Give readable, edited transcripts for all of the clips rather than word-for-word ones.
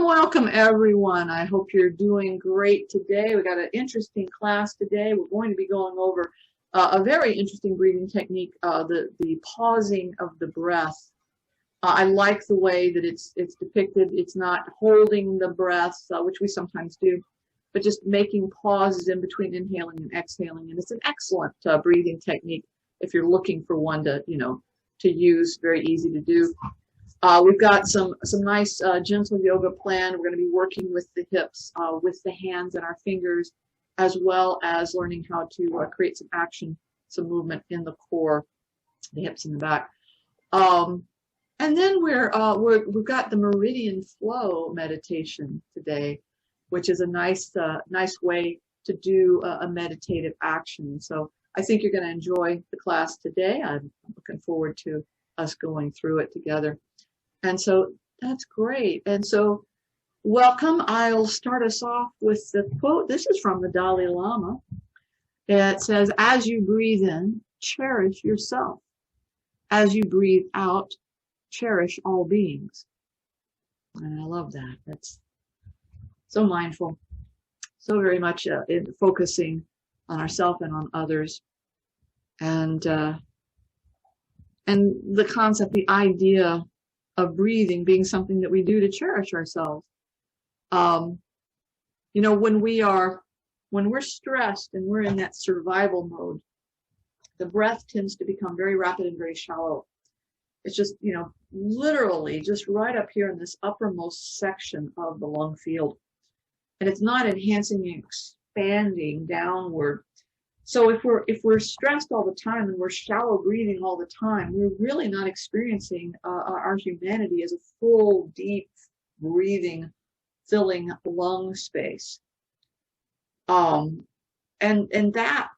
Welcome everyone. I hope you're doing great today. We got an interesting class today. We're going to be going over a very interesting breathing technique, the pausing of the breath. I like the way that it's depicted. It's not holding the breath, which we sometimes do, but just making pauses in between inhaling and exhaling. And it's an excellent breathing technique if you're looking for one to use. Very easy to do. We've got some nice gentle yoga plan. We're going to be working with the hips, with the hands and our fingers, as well as learning how to create some action, some movement in the core, the hips and the back. And then we've got the Meridian flow meditation today, which is a nice way to do a meditative action. So I think you're going to enjoy the class today. I'm looking forward to us going through it together. And so that's great. And so welcome. I'll start us off with the quote. This is from the Dalai Lama. It says, as you breathe in, cherish yourself. As you breathe out, cherish all beings. And I love that. That's so mindful, so very much in focusing on ourselves and on others. And the concept, the idea of breathing being something that we do to cherish ourselves. When we're stressed and we're in that survival mode, the breath tends to become very rapid and very shallow. It's just, literally just right up here in this uppermost section of the lung field. And it's not enhancing and expanding downward. So if we're stressed all the time and we're shallow breathing all the time, we're really not experiencing our humanity as a full, deep breathing, filling lung space. And that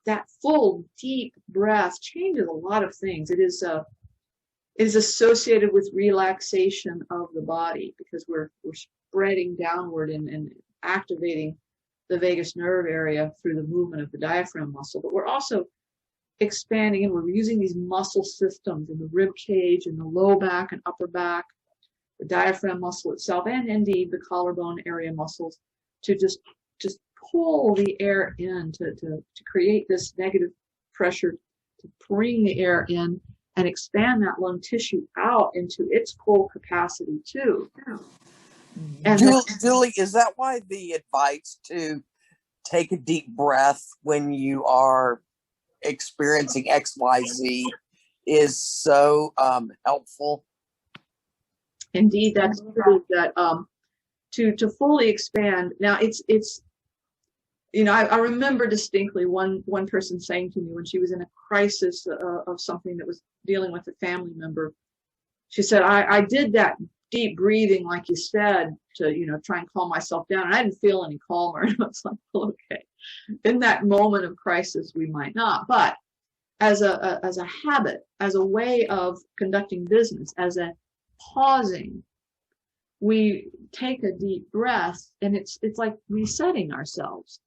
full, deep breath changes a lot of things. It is associated with relaxation of the body because we're spreading downward and activating the vagus nerve area through the movement of the diaphragm muscle, but we're also expanding and we're using these muscle systems in the rib cage and the low back and upper back, the diaphragm muscle itself, and indeed the collarbone area muscles to just pull the air in to create this negative pressure, to bring the air in and expand that lung tissue out into its full capacity too. And Julie, is that why the advice to take a deep breath when you are experiencing XYZ is so helpful? Indeed, that's true. That to fully expand. Now, it's I remember distinctly one person saying to me when she was in a crisis of something that was dealing with a family member. She said, I did that deep breathing, like you said, to try and calm myself down. And I didn't feel any calmer. And I was like, okay, in that moment of crisis, we might not. But as a habit, as a way of conducting business, as a pausing, we take a deep breath, and it's like resetting ourselves.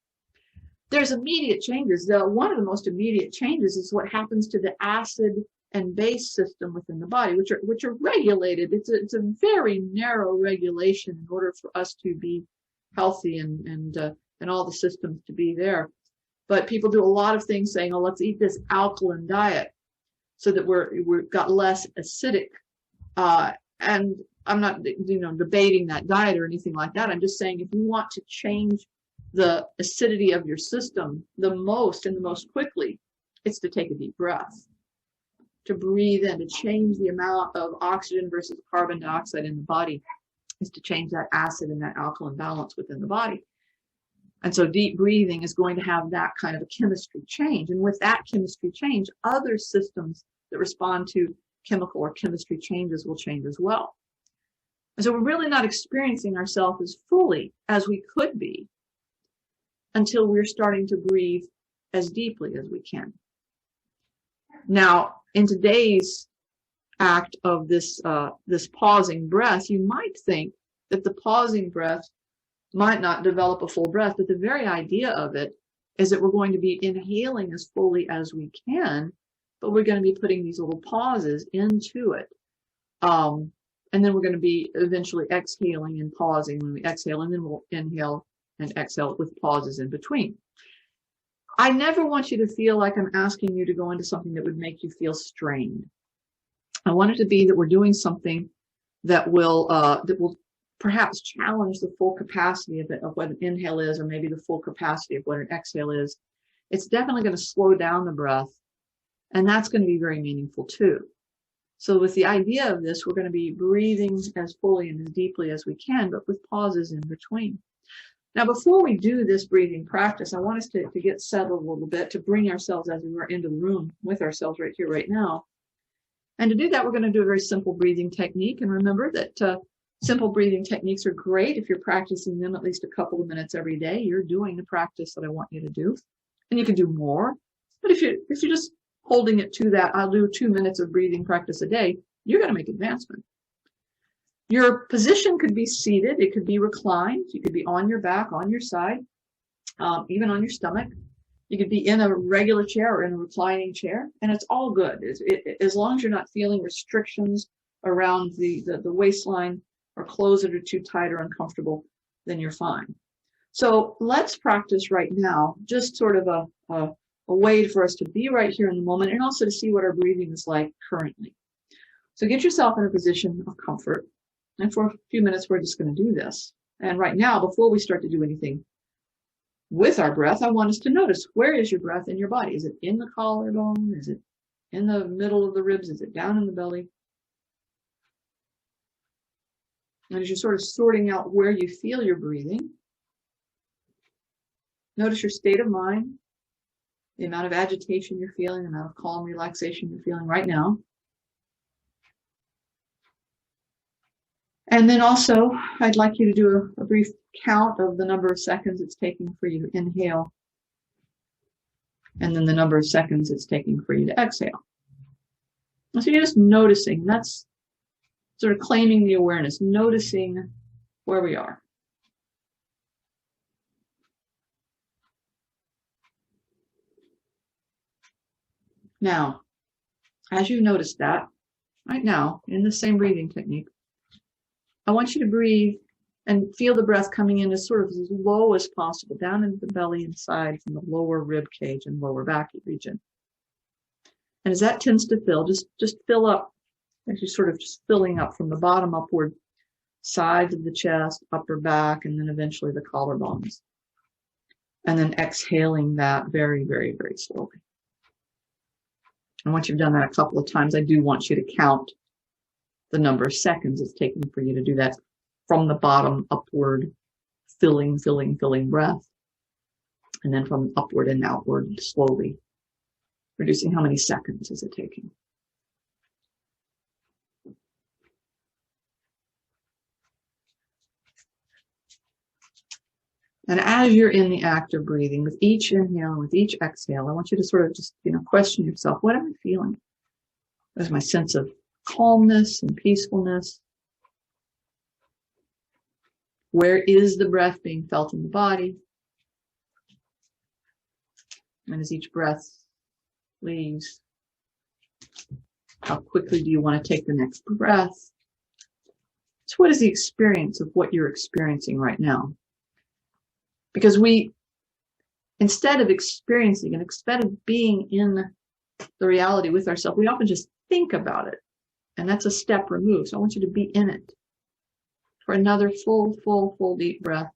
There's immediate changes. One of the most immediate changes is what happens to the acid and base system within the body, which are regulated. It's a very narrow regulation in order for us to be healthy and all the systems to be there. But people do a lot of things saying, oh, let's eat this alkaline diet so that we've got less acidic. And I'm not debating that diet or anything like that. I'm just saying if you want to change the acidity of your system the most quickly, it's to take a deep breath, to breathe in, to change the amount of oxygen versus carbon dioxide in the body, is to change that acid and that alkaline balance within the body. And so deep breathing is going to have that kind of a chemistry change. And with that chemistry change, other systems that respond to chemical or chemistry changes will change as well. And so we're really not experiencing ourselves as fully as we could be until we're starting to breathe as deeply as we can. Now, in today's act of this pausing breath, you might think that the pausing breath might not develop a full breath, but the very idea of it is that we're going to be inhaling as fully as we can, but we're going to be putting these little pauses into it. And then we're going to be eventually exhaling and pausing when we exhale, and then we'll inhale and exhale with pauses in between. I never want you to feel like I'm asking you to go into something that would make you feel strained. I want it to be that we're doing something that will perhaps challenge the full capacity of what an inhale is, or maybe the full capacity of what an exhale is. It's definitely going to slow down the breath, and that's going to be very meaningful too. So with the idea of this, we're going to be breathing as fully and as deeply as we can, but with pauses in between. Now, before we do this breathing practice, I want us to get settled a little bit, to bring ourselves as we were into the room with ourselves right here, right now. And to do that, we're going to do a very simple breathing technique. And remember that simple breathing techniques are great if you're practicing them at least a couple of minutes every day. You're doing the practice that I want you to do. And you can do more. But if you're just holding it to that, I'll do 2 minutes of breathing practice a day, you're going to make advancement. Your position could be seated. It could be reclined. You could be on your back, on your side, even on your stomach. You could be in a regular chair or in a reclining chair, and it's all good. As long as you're not feeling restrictions around the waistline or clothes that are too tight or uncomfortable, then you're fine. So let's practice right now, just sort of a way for us to be right here in the moment, and also to see what our breathing is like currently. So get yourself in a position of comfort. And for a few minutes, we're just going to do this. And right now, before we start to do anything with our breath, I want us to notice, where is your breath in your body? Is it in the collarbone? Is it in the middle of the ribs? Is it down in the belly? And as you're sort of sorting out where you feel your breathing, notice your state of mind, the amount of agitation you're feeling, the amount of calm relaxation you're feeling right now. And then also, I'd like you to do a brief count of the number of seconds it's taking for you to inhale, and then the number of seconds it's taking for you to exhale. And so you're just noticing, that's sort of claiming the awareness, noticing where we are. Now, as you notice that, right now, in the same breathing technique, I want you to breathe and feel the breath coming in as sort of as low as possible, down into the belly and side from the lower rib cage and lower back region. And as that tends to fill, just fill up, as you're sort of just filling up from the bottom upward, sides of the chest, upper back, and then eventually the collarbones. And then exhaling that very, very, very slowly. And once you've done that a couple of times, I do want you to count the number of seconds it's taking for you to do that from the bottom upward, filling breath. And then from upward and outward, slowly reducing how many seconds is it taking. And as you're in the act of breathing, with each inhale and with each exhale, I want you to sort of just, question yourself, what am I feeling? There's my sense of calmness and peacefulness. Where is the breath being felt in the body? And as each breath leaves, how quickly do you want to take the next breath? So what is the experience of what you're experiencing right now? Because instead of experiencing and instead of being in the reality with ourselves, we often just think about it. And that's a step removed. So I want you to be in it for another full deep breath,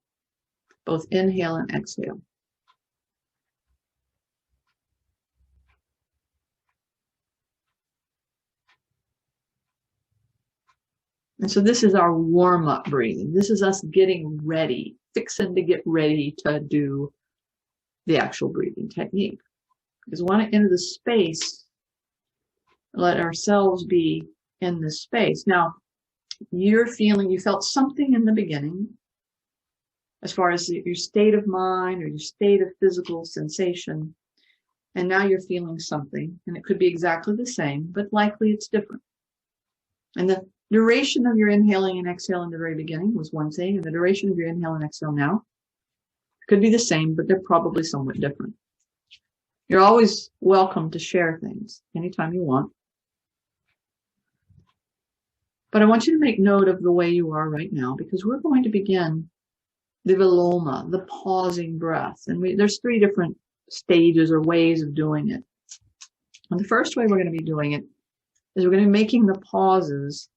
both inhale and exhale. And so this is our warm-up breathing. This is us getting ready, fixing to get ready to do the actual breathing technique. Because we want to enter the space, let ourselves be in this space. Now, you felt something in the beginning as far as your state of mind or your state of physical sensation. And now you're feeling something, and it could be exactly the same, but likely it's different. And the duration of your inhaling and exhaling in the very beginning was one thing, and the duration of your inhale and exhale now could be the same, but they're probably somewhat different. You're always welcome to share things anytime you want. But I want you to make note of the way you are right now, because we're going to begin the viloma, the pausing breath. And there's 3 different stages or ways of doing it. And the first way we're going to be doing it is we're going to be making the pauses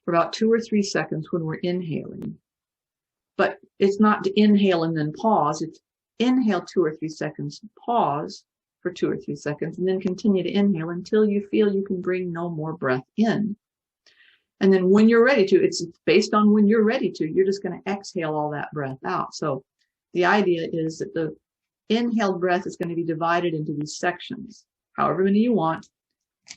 for about 2 or 3 seconds when we're inhaling. But it's not to inhale and then pause. It's inhale 2 or 3 seconds, pause for 2 or 3 seconds, and then continue to inhale until you feel you can bring no more breath in. And then when you're ready to, it's based on when you're ready to, you're just going to exhale all that breath out. So the idea is that the inhaled breath is going to be divided into these sections, however many you want,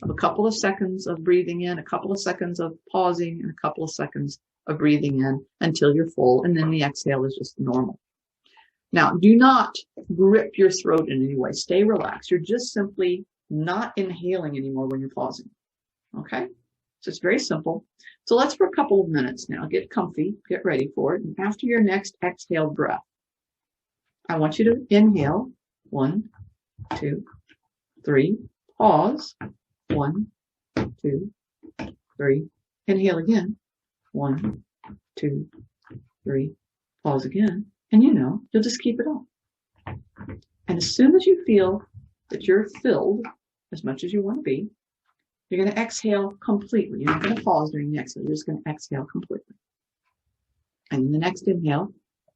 of a couple of seconds of breathing in, a couple of seconds of pausing, and a couple of seconds of breathing in until you're full. And then the exhale is just normal. Now, do not grip your throat in any way. Stay relaxed. You're just simply not inhaling anymore when you're pausing. Okay? So it's very simple. So let's for a couple of minutes now. Get comfy, get ready for it. And after your next exhaled breath, I want you to inhale. 1, 2, 3. Pause. 1, 2, 3. Inhale again. 1, 2, 3. Pause again. And you'll just keep it up. And as soon as you feel that you're filled as much as you want to be, you're going to exhale completely. You're not going to pause during the exhale. You're just going to exhale completely. And in the next inhale,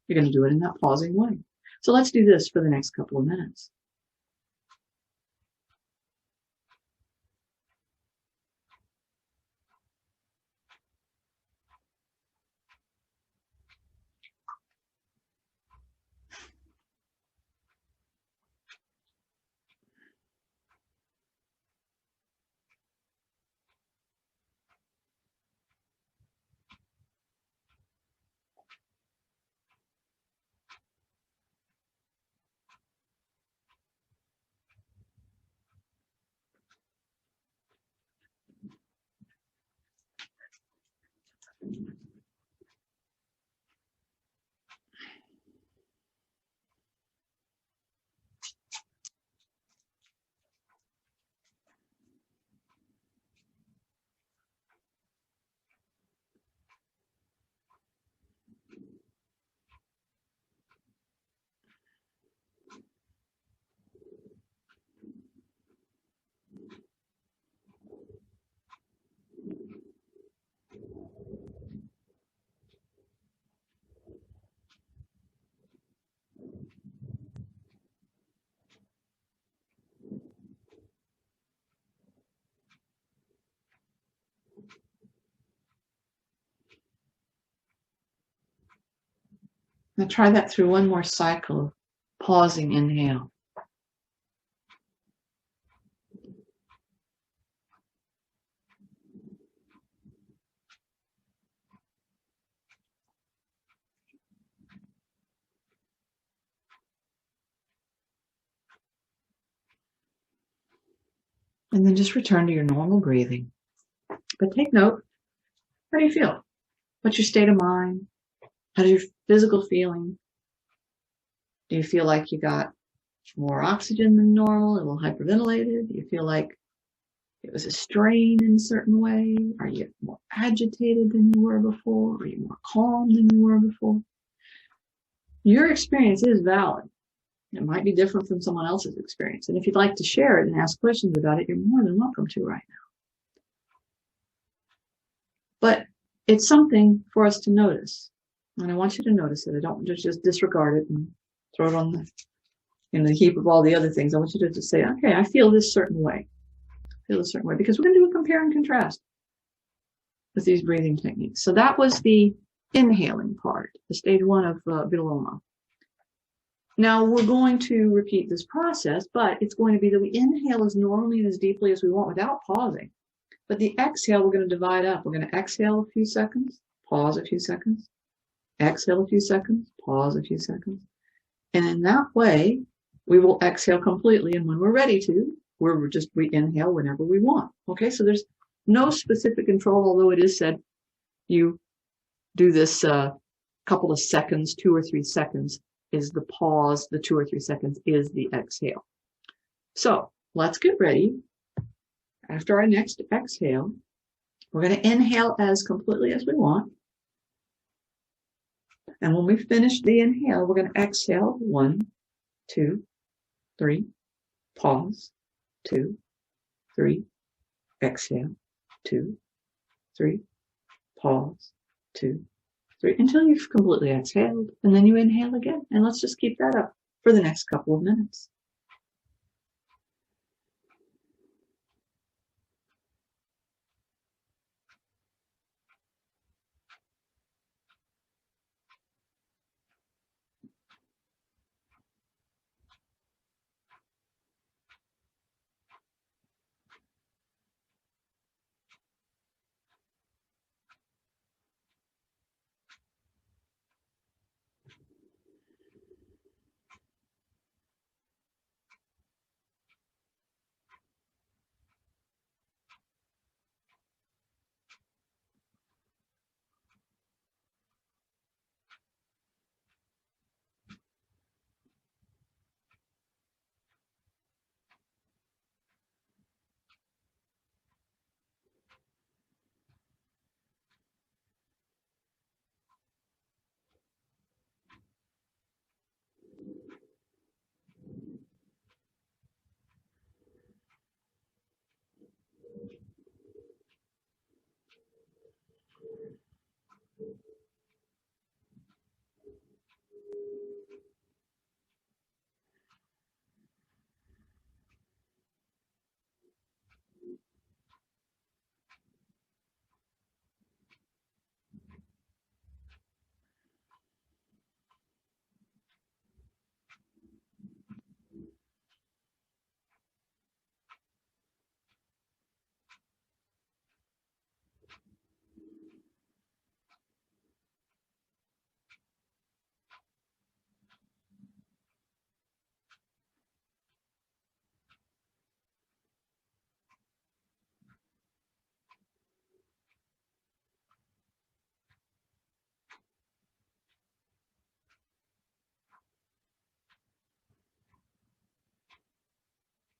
you're going to do it in that pausing way. So let's do this for the next couple of minutes. Now try that through one more cycle of pausing inhale. And then just return to your normal breathing. But take note, how do you feel? What's your state of mind? How's your physical feeling? Do you feel like you got more oxygen than normal, a little hyperventilated? Do you feel like it was a strain in a certain way? Are you more agitated than you were before? Are you more calm than you were before? Your experience is valid. It might be different from someone else's experience. And if you'd like to share it and ask questions about it, you're more than welcome to right now. But it's something for us to notice. And I want you to notice it. I don't just disregard it and throw it on the heap of all the other things. I want you to just say, okay, I feel this certain way. Because we're going to do a compare and contrast with these breathing techniques. So that was the inhaling part, the stage 1 of viloma. Now we're going to repeat this process, but it's going to be that we inhale as normally and as deeply as we want without pausing. But the exhale, we're going to divide up. We're going to exhale a few seconds, pause a few seconds, exhale a few seconds, pause a few seconds. And in that way, we will exhale completely. And when we're ready to, we inhale whenever we want. Okay, so there's no specific control, although it is said you do this couple of seconds, 2 or 3 seconds is the pause, the 2 or 3 seconds is the exhale. So let's get ready. After our next exhale, We're going to inhale as completely as we want. And when we finish the inhale, we're going to exhale. 1, 2, 3. Pause. 2, 3. Exhale. 2, 3. Pause. 2, 3. Until you've completely exhaled. And then you inhale again. And let's just keep that up for the next couple of minutes.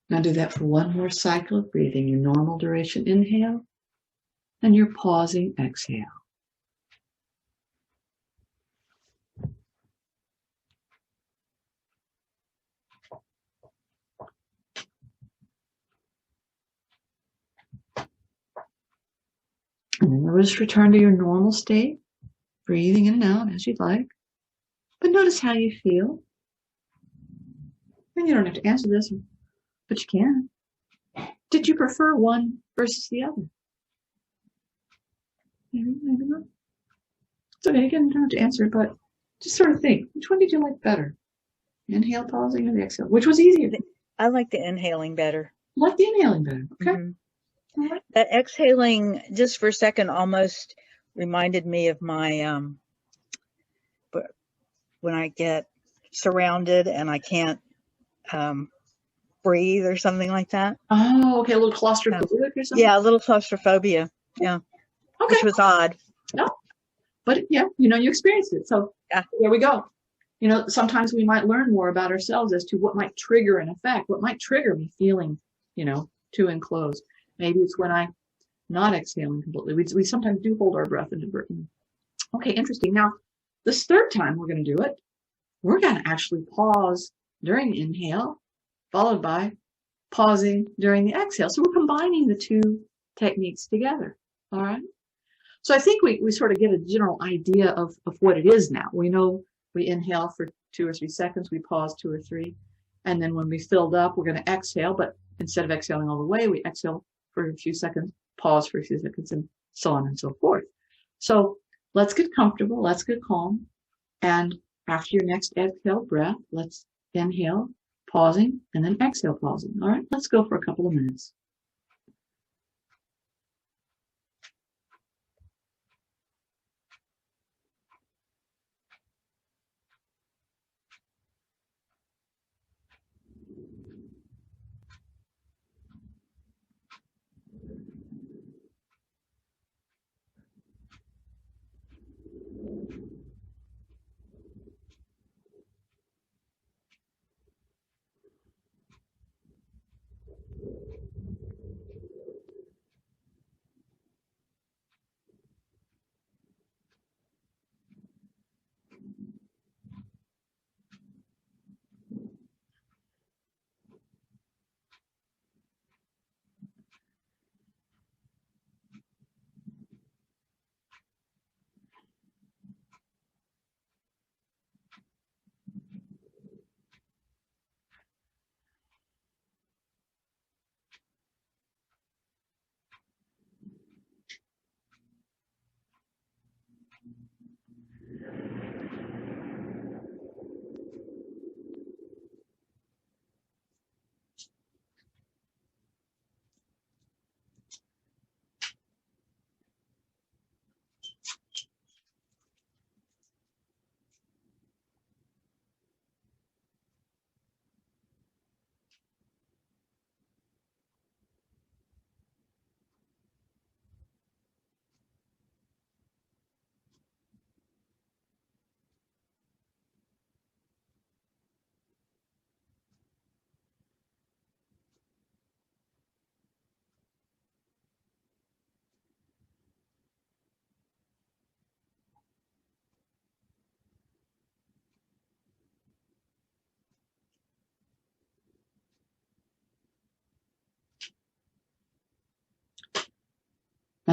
Now do that for one more cycle of breathing. Your normal duration inhale and your pausing exhale. And then you'll just return to your normal state, breathing in and out as you'd like. But notice how you feel. And you don't have to answer this, but you can. Did you prefer one versus the other? Maybe not. It's okay, again, you don't have to answer, but just sort of think, which one did you like better? Inhale, pausing, or the exhale? Which was easier? I like the inhaling better. Like the inhaling better, okay? Mm-hmm. Right. That exhaling, just for a second, almost reminded me of my, when I get surrounded and I can't breathe or something like that. Oh, okay, a little claustrophobic or something? Yeah, a little claustrophobia, yeah. Okay. Which was odd. No, but yeah, you experienced it, so yeah. There we go. Sometimes we might learn more about ourselves as to what might trigger an effect, what might trigger me feeling, too enclosed. Maybe it's when I'm not exhaling completely. We sometimes do hold our breath into breathing. Okay, interesting. Now, this third time we're going to do it, we're going to actually pause during the inhale, followed by pausing during the exhale. So we're combining the two techniques together. All right. So I think we sort of get a general idea of what it is now. We know we inhale for 2 or 3 seconds, we pause 2 or 3, and then when we filled up, we're going to exhale, but instead of exhaling all the way, we exhale for a few seconds, pause for a few seconds, and so on and so forth. So let's get comfortable, let's get calm, and after your next exhale breath, let's inhale, pausing, and then exhale, pausing. All right, let's go for a couple of minutes.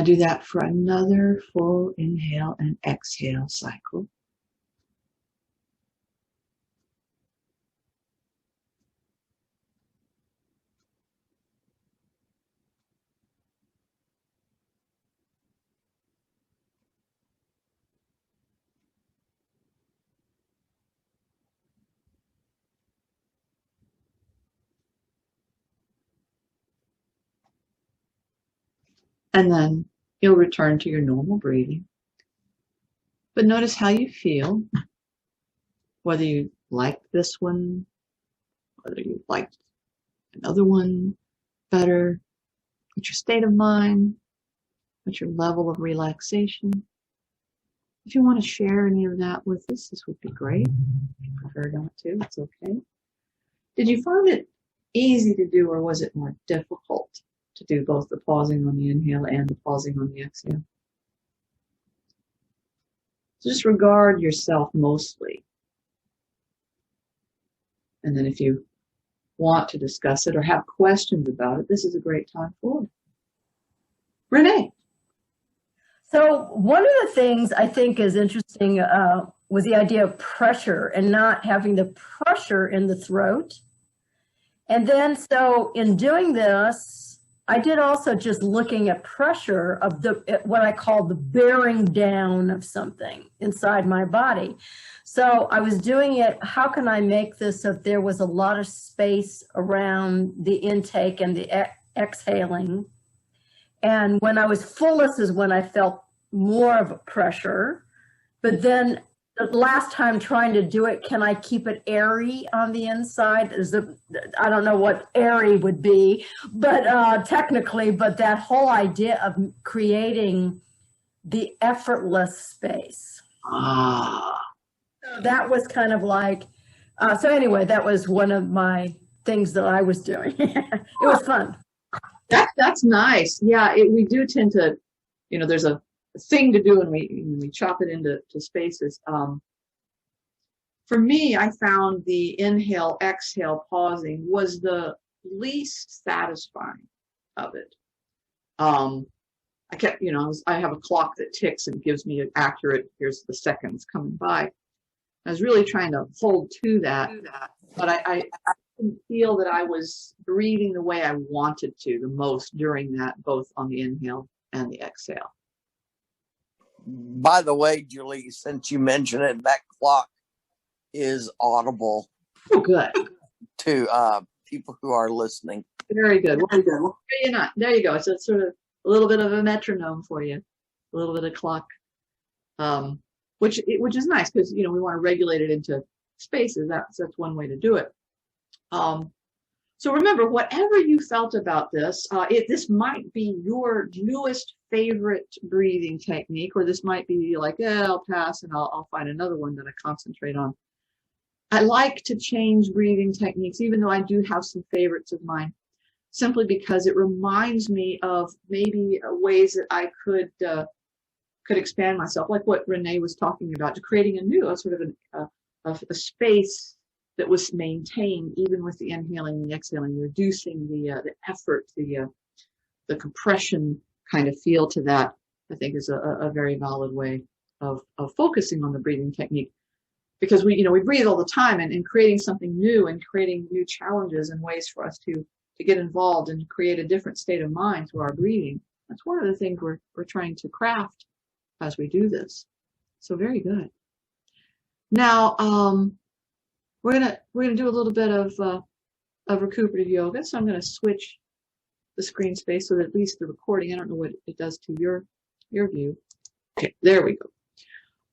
Now do that for another full inhale and exhale cycle. And then you'll return to your normal breathing. But notice how you feel, whether you like this one, whether you liked another one better, what's your state of mind, what's your level of relaxation. If you want to share any of that with us, this would be great. If you prefer not to, it's okay. Did you find it easy to do, or was it more difficult to do both the pausing on the inhale and the pausing on the exhale? So just regard yourself mostly. And then if you want to discuss it or have questions about it, this is a great time for it. Renee. So one of the things I think is interesting was the idea of pressure and not having the pressure in the throat. And then so in doing this, I did also just looking at pressure of what I call the bearing down of something inside my body. So I was doing it, how can I make this so there was a lot of space around the intake and the exhaling? And when I was fullest is when I felt more of a pressure. But then the last time trying to do it, can I keep it airy on the inside? I don't know what airy would be, but technically, but that whole idea of creating the effortless space. So that was kind of like, so anyway, that was one of my things that I was doing. It was fun. That's nice. Yeah, we do tend to, there's a thing to do when we chop it into spaces. For me, I found the inhale, exhale, pausing was the least satisfying of it. I kept, I have a clock that ticks and gives me an accurate, here's the seconds coming by. I was really trying to hold to that, but I didn't feel that I was breathing the way I wanted to the most during that, both on the inhale and the exhale. By the way, Julie, since you mentioned it, that clock is audible. Oh, good. To people who are listening. Very good. Very good. Well, there you go. So it's sort of a little bit of a metronome for you, a little bit of clock, which is nice because we want to regulate it into spaces. That's one way to do it. So remember, whatever you felt about this, this might be your newest favorite breathing technique, or this might be like, I'll pass and I'll find another one that I concentrate on. I like to change breathing techniques, even though I do have some favorites of mine, simply because it reminds me of maybe ways that I could expand myself, like what Renee was talking about, to creating a sort of a space that was maintained even with the inhaling and the exhaling, reducing the effort, the compression kind of feel to that. I think is a very valid way of focusing on the breathing technique, because we breathe all the time, and creating something new and creating new challenges and ways for us to get involved and create a different state of mind through our breathing. That's one of the things we're trying to craft as we do this. So very good. Now we're gonna do a little bit of recuperative yoga. So I'm gonna switch the screen space so that at least the recording, I don't know what it does to your view. Okay, there we go.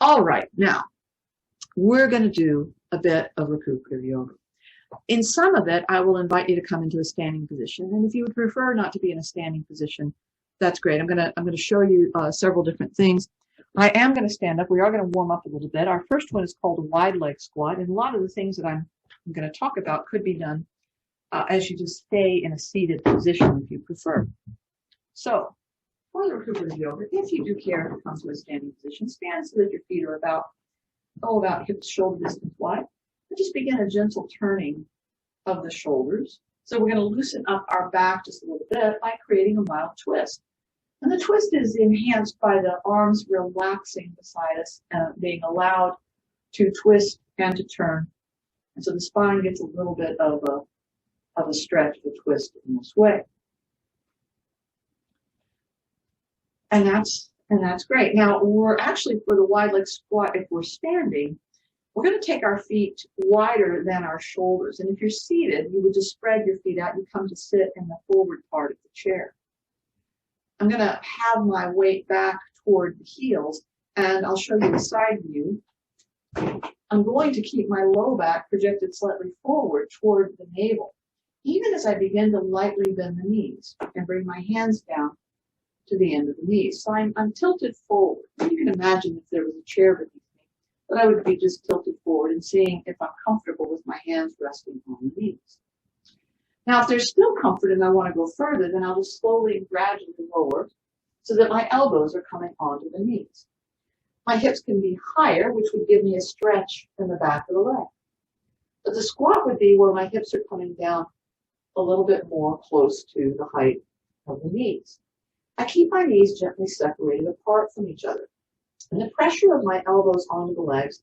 All right, now we're going to do a bit of recuperative yoga. In some of it, I will invite you to come into a standing position, and if you would prefer not to be in a standing position, that's great. I'm going to show you several different things. I am going to stand up. We are going to warm up a little bit. Our first one is called a wide leg squat, and a lot of the things that I'm going to talk about could be done as you just stay in a seated position if you prefer. So, for the recuperative yoga, if you do care to come to a standing position, stand so that your feet are about hip to shoulder distance wide. And just begin a gentle turning of the shoulders. So we're going to loosen up our back just a little bit by creating a mild twist. And the twist is enhanced by the arms relaxing beside us, being allowed to twist and to turn. And so the spine gets a little bit of a stretch, a twist in this way. And that's great. Now we're actually, for the wide leg squat, if we're standing, we're going to take our feet wider than our shoulders. And if you're seated, you would just spread your feet out. You come to sit in the forward part of the chair. I'm going to have my weight back toward the heels, and I'll show you the side view. I'm going to keep my low back projected slightly forward toward the navel, even as I begin to lightly bend the knees and bring my hands down to the end of the knees. So I'm tilted forward. You can imagine if there was a chair beneath me, that I would be just tilted forward and seeing if I'm comfortable with my hands resting on the knees. Now, if there's still comfort and I want to go further, then I'll just slowly and gradually lower so that my elbows are coming onto the knees. My hips can be higher, which would give me a stretch in the back of the leg. But the squat would be where my hips are coming down a little bit more close to the height of the knees. I keep my knees gently separated apart from each other. And the pressure of my elbows onto the legs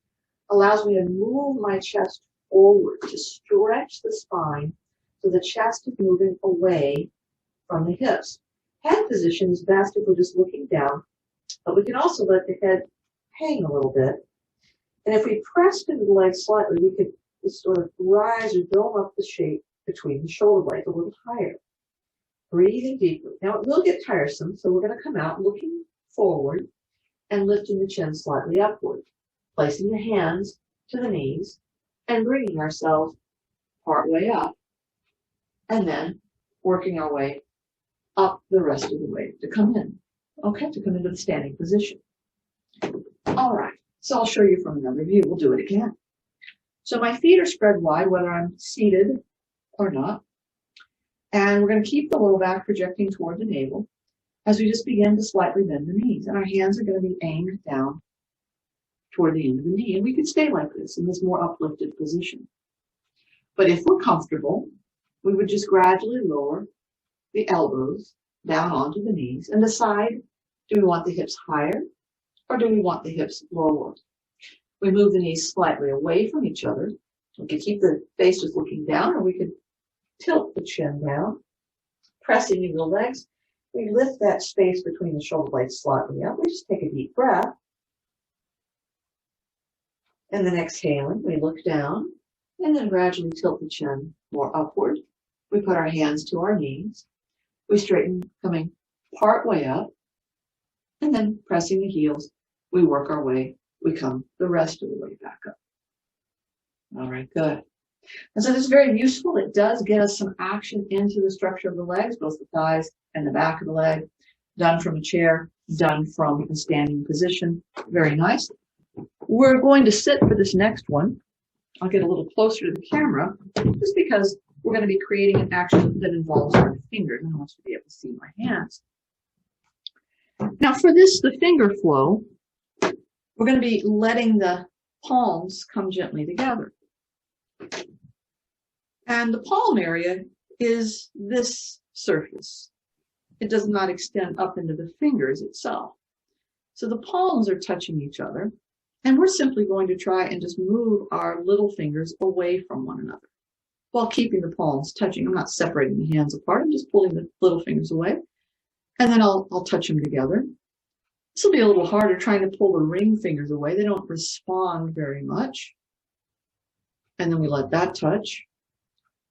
allows me to move my chest forward to stretch the spine so the chest is moving away from the hips. Head position is best if we're just looking down, but we can also let the head hang a little bit. And if we press into the legs slightly, we could just sort of rise or dome up the shape between the shoulder blades a little higher. Breathing deeply. Now it will get tiresome, so we're going to come out looking forward and lifting the chin slightly upward, placing the hands to the knees and bringing ourselves part way up, and then working our way up the rest of the way to come in. Okay, to come into the standing position. All right, so I'll show you from another view. We'll do it again. So my feet are spread wide, whether I'm seated or not. And we're going to keep the low back projecting toward the navel as we just begin to slightly bend the knees. And our hands are going to be aimed down toward the end of the knee. And we can stay like this in this more uplifted position. But if we're comfortable, we would just gradually lower the elbows down onto the knees and decide, do we want the hips higher or do we want the hips lower? We move the knees slightly away from each other. We can keep the face just looking down, or we could tilt the chin down, pressing into the legs. We lift that space between the shoulder blades slightly up. We just take a deep breath. And then exhaling, we look down and then gradually tilt the chin more upward. We put our hands to our knees. We straighten, coming part way up, and then pressing the heels, we work our way. We come the rest of the way back up. All right, good. And so this is very useful. It does get us some action into the structure of the legs, both the thighs and the back of the leg, done from a chair, done from a standing position. Very nice. We're going to sit for this next one. I'll get a little closer to the camera, just because we're going to be creating an action that involves our fingers, and I want you to be able to see my hands. Now for this, the finger flow, we're going to be letting the palms come gently together. And the palm area is this surface. It does not extend up into the fingers itself. So the palms are touching each other, and we're simply going to try and just move our little fingers away from one another while keeping the palms touching. I'm not separating the hands apart. I'm just pulling the little fingers away, and then I'll touch them together. This will be a little harder trying to pull the ring fingers away. They don't respond very much. And then we let that touch.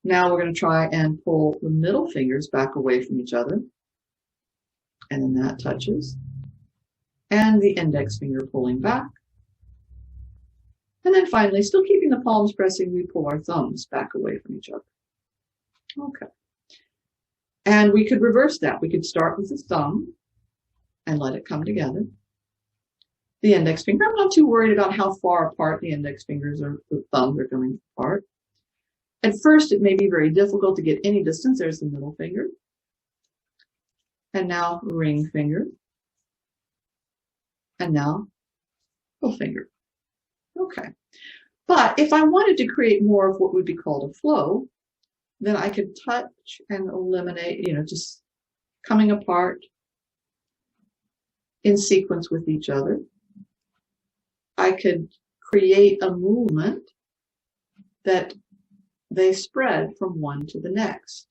Now we're going to try and pull the middle fingers back away from each other. And then that touches. And the index finger pulling back. And then finally, still keeping the palms pressing, we pull our thumbs back away from each other. Okay. And we could reverse that. We could start with the thumb and let it come together. The index finger, I'm not too worried about how far apart the index fingers or the thumbs are coming apart. At first, it may be very difficult to get any distance. There's the middle finger. And now ring finger. And now little finger. Okay. But if I wanted to create more of what would be called a flow, then I could touch and eliminate, just coming apart, in sequence with each other. I could create a movement that they spread from one to the next.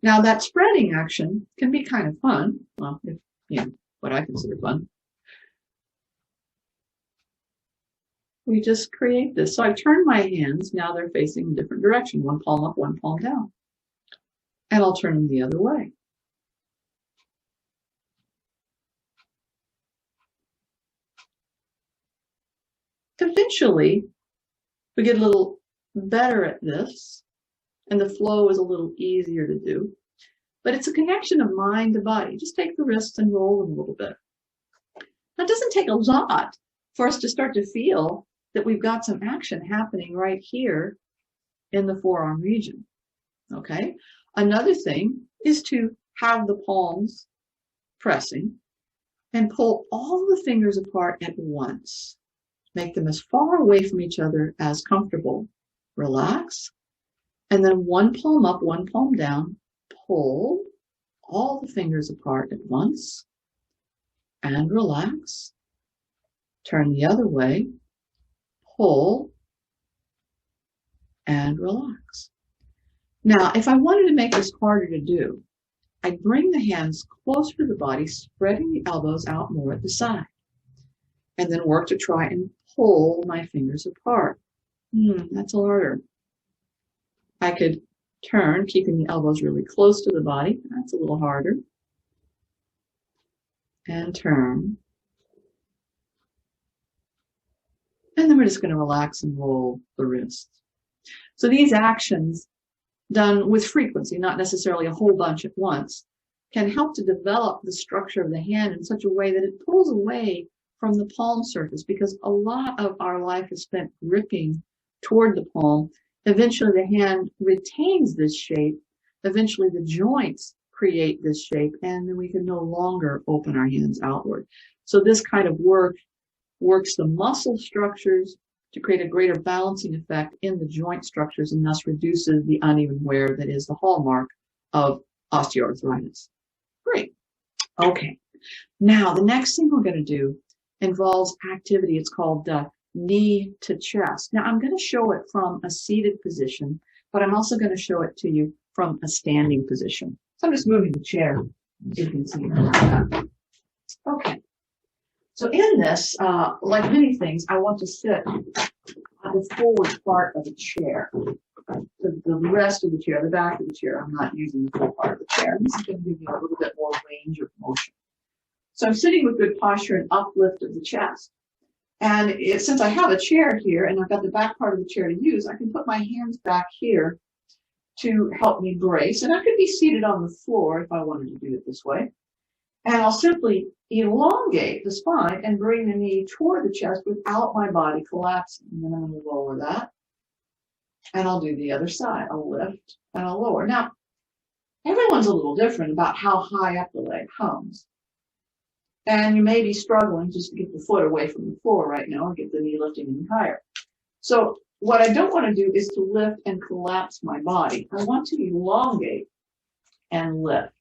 Now that spreading action can be kind of fun. Well, if, what I consider fun. We just create this. So I turn my hands, now they're facing a different direction, one palm up, one palm down. And I'll turn them the other way. Eventually, we get a little better at this, and the flow is a little easier to do. But it's a connection of mind to body. Just take the wrists and roll them a little bit. Now, it doesn't take a lot for us to start to feel that we've got some action happening right here in the forearm region. Okay? Another thing is to have the palms pressing and pull all the fingers apart at once. Make them as far away from each other as comfortable. Relax. And then one palm up, one palm down. Pull all the fingers apart at once. And relax. Turn the other way. Pull. And relax. Now, if I wanted to make this harder to do, I'd bring the hands closer to the body, spreading the elbows out more at the side. And then work to try and pull my fingers apart. That's harder. I could turn, keeping the elbows really close to the body. That's a little harder. And turn. And then we're just going to relax and roll the wrists. So these actions, done with frequency, not necessarily a whole bunch at once, can help to develop the structure of the hand in such a way that it pulls away from the palm surface, because a lot of our life is spent gripping toward the palm. Eventually the hand retains this shape. Eventually the joints create this shape, and then we can no longer open our hands outward. So this kind of work works the muscle structures to create a greater balancing effect in the joint structures, and thus reduces the uneven wear that is the hallmark of osteoarthritis. Great. Okay. Now the next thing we're going to do involves activity. It's called knee to chest. Now I'm going to show it from a seated position, but I'm also going to show it to you from a standing position. So I'm just moving the chair. You can see that. Okay. So in this, like many things, I want to sit on the forward part of the chair. The rest of the chair, the back of the chair, I'm not using the full part of the chair. This is going to give you a little bit more range of motion. So I'm sitting with good posture and uplift of the chest. And since I have a chair here and I've got the back part of the chair to use, I can put my hands back here to help me brace. And I could be seated on the floor if I wanted to do it this way. And I'll simply elongate the spine and bring the knee toward the chest without my body collapsing. And then I'm going to lower that. And I'll do the other side. I'll lift and I'll lower. Now, everyone's a little different about how high up the leg comes. And you may be struggling just to get the foot away from the floor right now or get the knee lifting any higher. So what I don't want to do is to lift and collapse my body. I want to elongate and lift.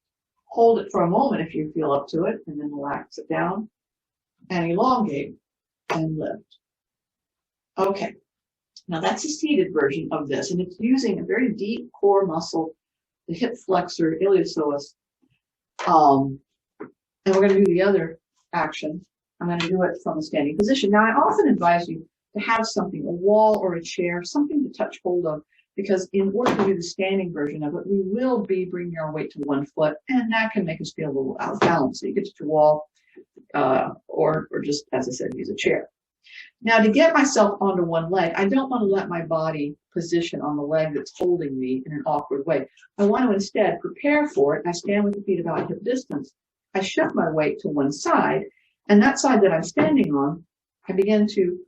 Hold it for a moment if you feel up to it, and then relax it down and elongate and lift. Okay. Now that's a seated version of this, and it's using a very deep core muscle, the hip flexor, iliopsoas. And we're going to do the other action. I'm going to do it from a standing position. Now, I often advise you to have something, a wall or a chair, something to touch hold of, because in order to do the standing version of it, we will be bringing our weight to one foot, and that can make us feel a little out of balance. So you get to your wall, or just, as I said, use a chair. Now, to get myself onto one leg, I don't want to let my body position on the leg that's holding me in an awkward way. I want to instead prepare for it. I stand with the feet about hip distance. I shift my weight to one side, and that side that I'm standing on, I begin to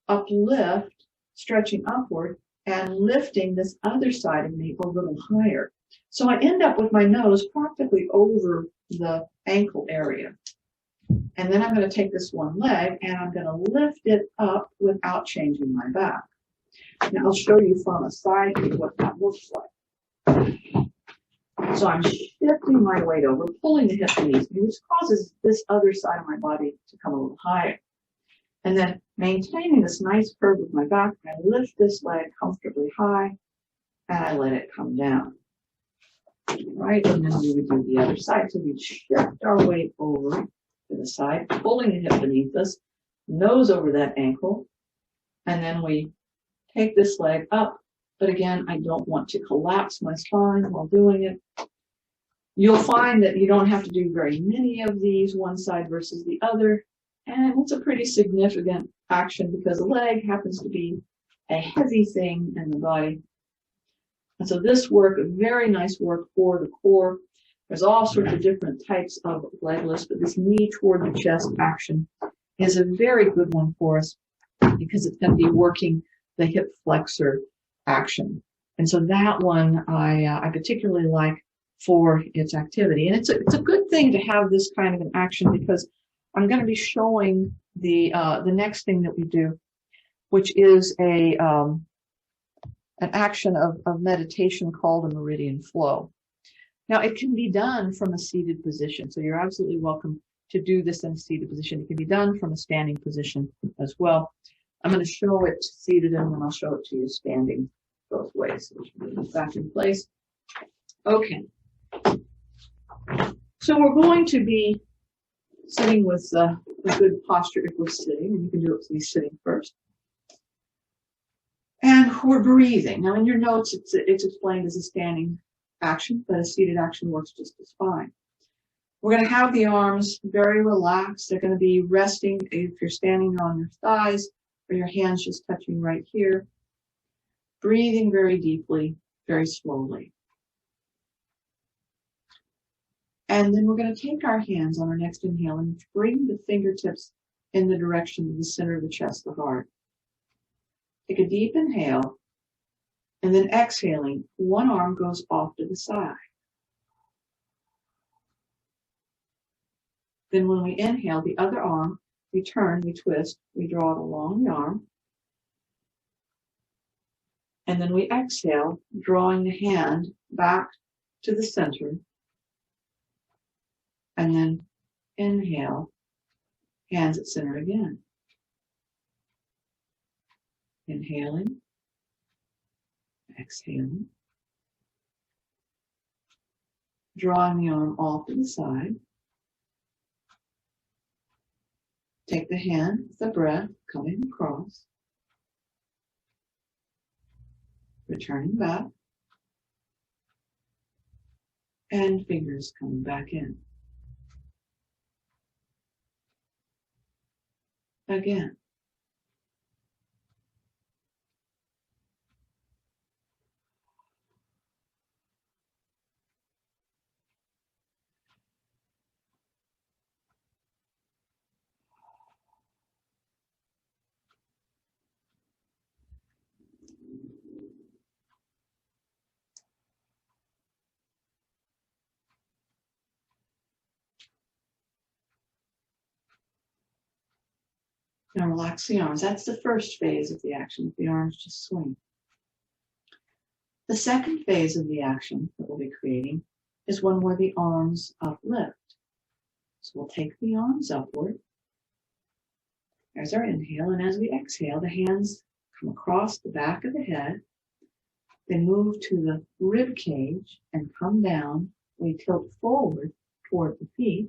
uplift, stretching upward, and lifting this other side of me a little higher. So I end up with my nose practically over the ankle area. And then I'm going to take this one leg, and I'm going to lift it up without changing my back. Now I'll show you from a side view what that looks like. So I'm shifting my weight over, pulling the hip beneath me, which causes this other side of my body to come a little higher. And then maintaining this nice curve with my back, I lift this leg comfortably high, and I let it come down. Right, and then we would do the other side. So we'd shift our weight over to the side, pulling the hip beneath us, nose over that ankle, and then we take this leg up. But again, I don't want to collapse my spine while doing it. You'll find that you don't have to do very many of these, one side versus the other. And it's a pretty significant action because the leg happens to be a heavy thing in the body. And so this work, a very nice work for the core. There's all sorts of different types of leg lifts, but this knee toward the chest action is a very good one for us because it's going to be working the hip flexor action. And so that one I particularly like for its activity. And it's a good thing to have this kind of an action because I'm going to be showing the next thing that we do, which is an action of meditation called a Meridian flow. Now, it can be done from a seated position, so you're absolutely welcome to do this in a seated position. It can be done from a standing position as well. I'm going to show it seated and then I'll show it to you standing both ways. So we can back in place. Okay. So we're going to be sitting with a good posture if we're sitting, and you can do it with me sitting first. And we're breathing. Now in your notes, it's explained as a standing action, but a seated action works just as fine. We're going to have the arms very relaxed. They're going to be resting if you're standing on your thighs or your hands just touching right here. Breathing very deeply, very slowly. And then we're going to take our hands on our next inhale and bring the fingertips in the direction of the center of the chest, the heart. Take a deep inhale, and then exhaling, one arm goes off to the side. Then when we inhale, the other arm, we turn, we twist, we draw it along the arm. And then we exhale, drawing the hand back to the center. And then inhale, hands at center again. Inhaling, exhaling. Drawing the arm off to the side. Take the hand with the breath coming across. Returning back. And fingers coming back in. Again. Now relax the arms. That's the first phase of the action. The arms just swing. The second phase of the action that we'll be creating is one where the arms uplift. So we'll take the arms upward. There's our inhale. And as we exhale, the hands come across the back of the head. They move to the rib cage and come down. We tilt forward toward the feet.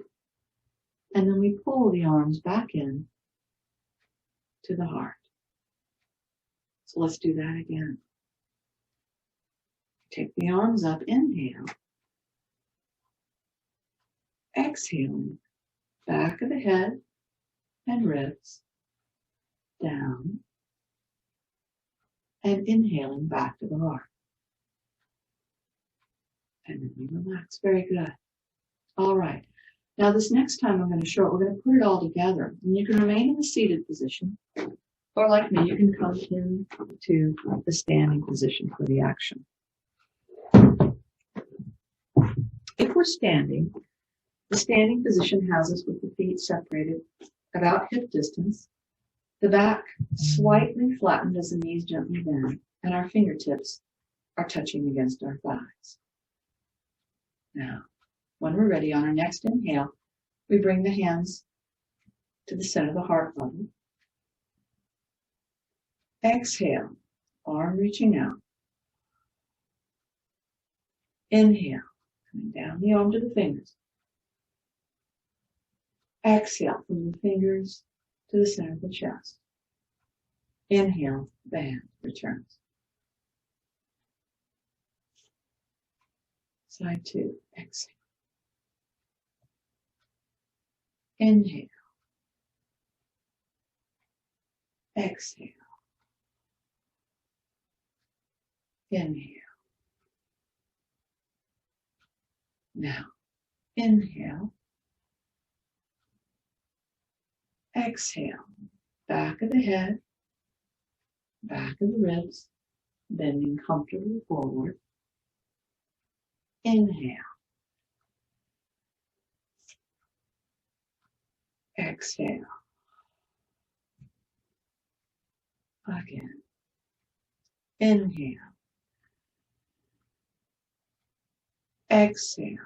And then we pull the arms back in to the heart. So let's do that again. Take the arms up, inhale. Exhaling, back of the head and ribs, down. And inhaling back to the heart. And then we relax, very good. All right. Now this next time I'm going to show it, we're going to put it all together. And you can remain in the seated position, or like me, you can come into the standing position for the action. If we're standing, the standing position has us with the feet separated about hip distance, the back slightly flattened as the knees gently bend, and our fingertips are touching against our thighs. Now, when we're ready, on our next inhale, we bring the hands to the center of the heart level. Exhale, arm reaching out. Inhale, coming down the arm to the fingers. Exhale, from the fingers to the center of the chest. Inhale, the hand returns. Side two, exhale. Inhale. Exhale. Inhale. Now, inhale. Exhale. Back of the head, back of the ribs, bending comfortably forward. Inhale. Exhale. Again. Inhale. Exhale.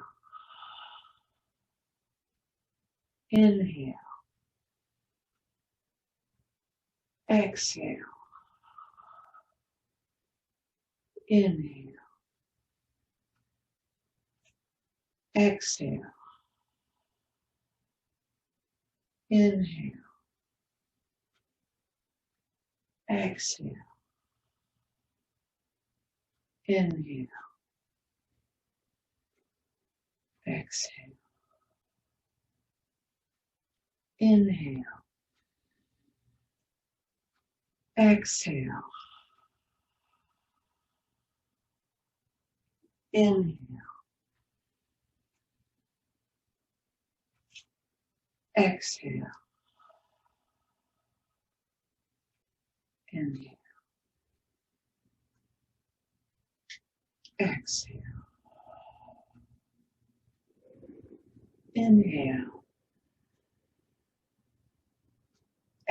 Inhale. Exhale. Inhale. Exhale. Inhale. Exhale. Inhale. Exhale. Inhale. Exhale. Inhale. Exhale. Inhale. Exhale. Inhale.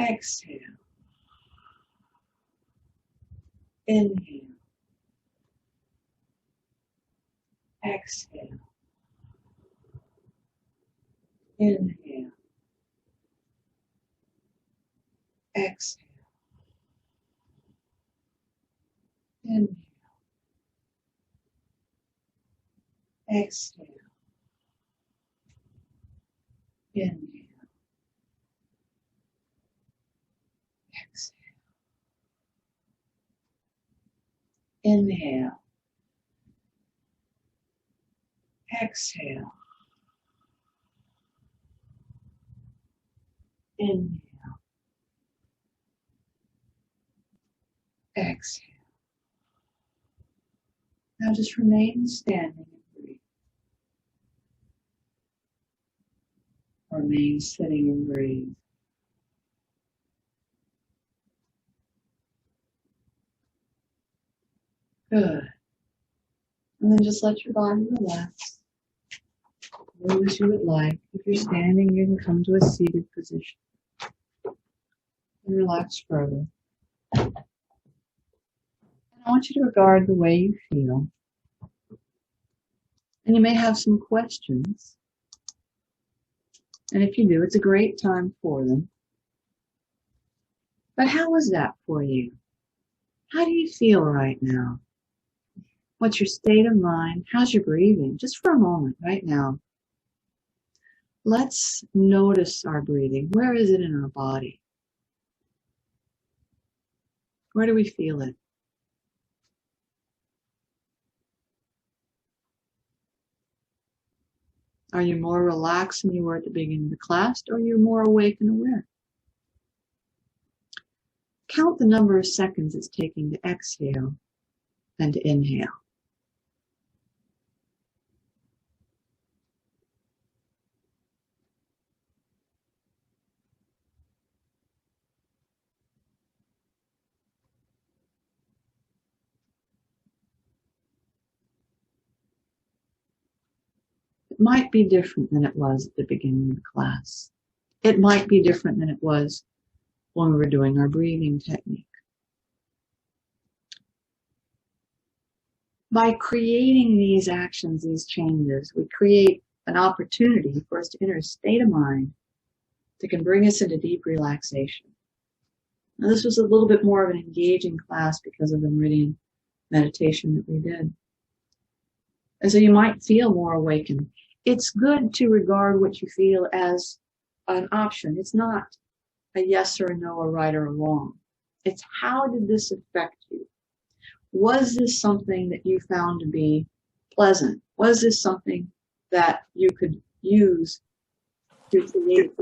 Exhale. Inhale. Exhale. Inhale. Exhale. Inhale. Exhale. Inhale. Exhale. Inhale. Exhale. Inhale. Exhale. Now just remain standing and breathe. Remain sitting and breathe. Good. And then just let your body relax. Move as you would like. If you're standing, you can come to a seated position. And relax further. And I want you to regard the way you feel. And you may have some questions. And if you do, it's a great time for them. But how was that for you? How do you feel right now? What's your state of mind? How's your breathing? Just for a moment right now. Let's notice our breathing. Where is it in our body? Where do we feel it? Are you more relaxed than you were at the beginning of the class, or are you more awake and aware? Count the number of seconds it's taking to exhale and to inhale. It might be different than it was at the beginning of the class. It might be different than it was when we were doing our breathing technique. by creating these actions, these changes, we create an opportunity for us to enter a state of mind that can bring us into deep relaxation. Now, this was a little bit more of an engaging class because of the Meridian meditation that we did. And so you might feel more awakened. It's good to regard what you feel as an option. It's not a yes or a no, a right or a wrong. It's how did this affect you? Was this something that you found to be pleasant? Was this something that you could use to create?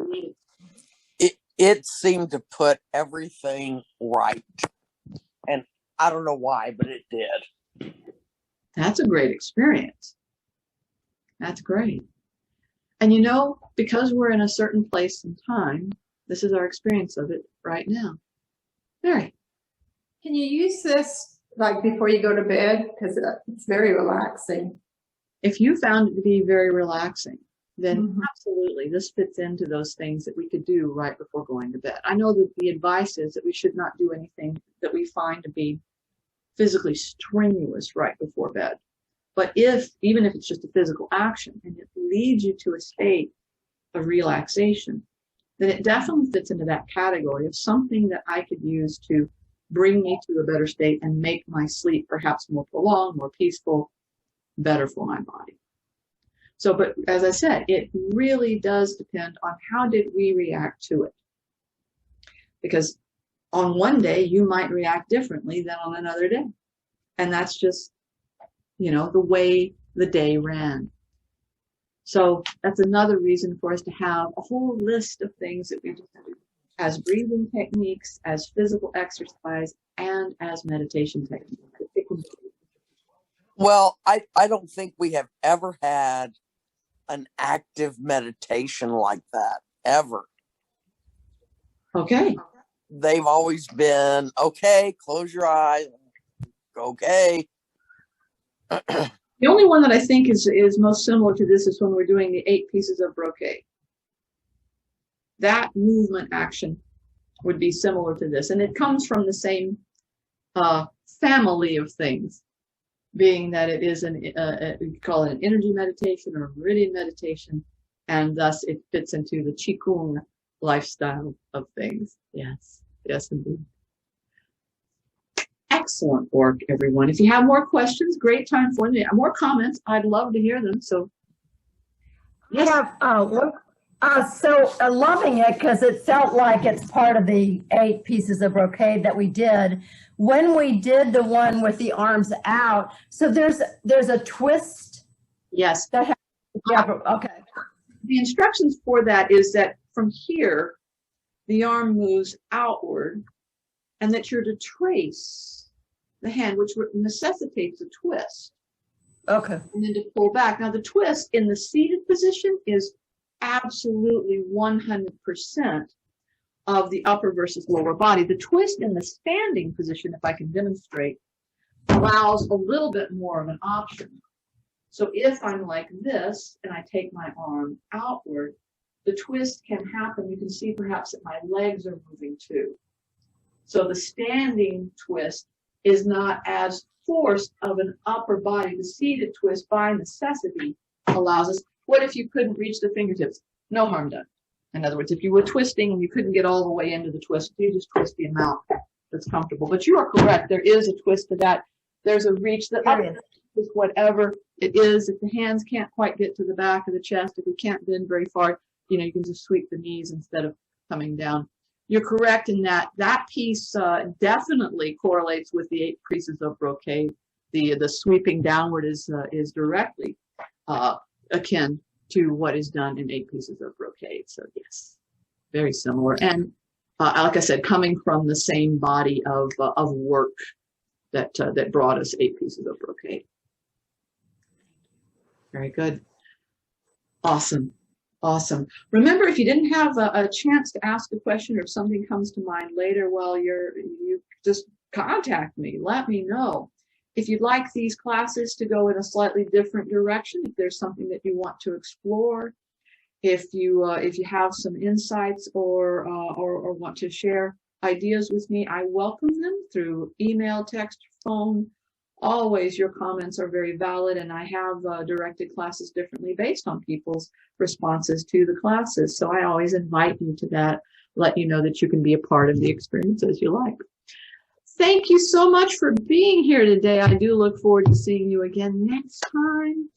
It seemed to put everything right. And I don't know why, but it did. That's a great experience. That's great. And you know, because we're in a certain place and time, this is our experience of it right now. Mary. Can you use this like before you go to bed? Because it's very relaxing. If you found it to be very relaxing, then absolutely this fits into those things that we could do right before going to bed. I know that the advice is that we should not do anything that we find to be physically strenuous right before bed. But even if it's just a physical action and it leads you to a state of relaxation, then it definitely fits into that category of something that I could use to bring me to a better state and make my sleep perhaps more prolonged, more peaceful, better for my body. So, but as I said, it really does depend on how did we react to it. Because on one day, you might react differently than on another day. And that's just, the way the day ran. So that's another reason for us to have a whole list of things that we do as breathing techniques, as physical exercise, and as meditation techniques. Well, I don't think we have ever had an active meditation like that, ever. Okay. They've always been, okay, close your eyes, okay. The only one that I think is most similar to this is when we're doing the 8 pieces of brocade. That movement action would be similar to this. And it comes from the same family of things, being that it is we call it an energy meditation or a meridian meditation, and thus it fits into the Qigong lifestyle of things. Yes, indeed. Excellent work, everyone. If you have more questions, great time for them. More comments, I'd love to hear them. So, yes. Loving it because it felt like it's part of the 8 pieces of brocade that we did. When we did the one with the arms out, so there's a twist. Yes. Okay. The instructions for that is that from here, the arm moves outward, and that you're to trace the hand, which necessitates a twist. Okay. And then to pull back. Now, the twist in the seated position is absolutely 100% of the upper versus lower body. The twist in the standing position, if I can demonstrate, allows a little bit more of an option. So if I'm like this and I take my arm outward, the twist can happen. You can see perhaps that my legs are moving too. So the standing twist is not as forced of an upper body. The seated twist by necessity allows us. What if you couldn't reach the fingertips? No harm done. In other words, if you were twisting and you couldn't get all the way into the twist, you just twist the amount that's comfortable. But you are correct. There is a twist to that. There's a reach that is whatever it is. If the hands can't quite get to the back of the chest, if you can't bend very far, you can just sweep the knees instead of coming down. You're correct in that piece definitely correlates with the 8 pieces of brocade. The sweeping downward is directly akin to what is done in 8 pieces of brocade. So yes, very similar. And like I said, coming from the same body of work that brought us 8 pieces of brocade. Very good. Awesome. Remember, if you didn't have a chance to ask a question or if something comes to mind later while you just contact me, let me know. If you'd like these classes to go in a slightly different direction, if there's something that you want to explore, if you have some insights or want to share ideas with me, I welcome them through email, text, phone, always your comments are very valid, and I have directed classes differently based on people's responses to the classes. So I always invite you to that, let you know that you can be a part of the experience as you like. Thank you so much for being here today. I do look forward to seeing you again next time.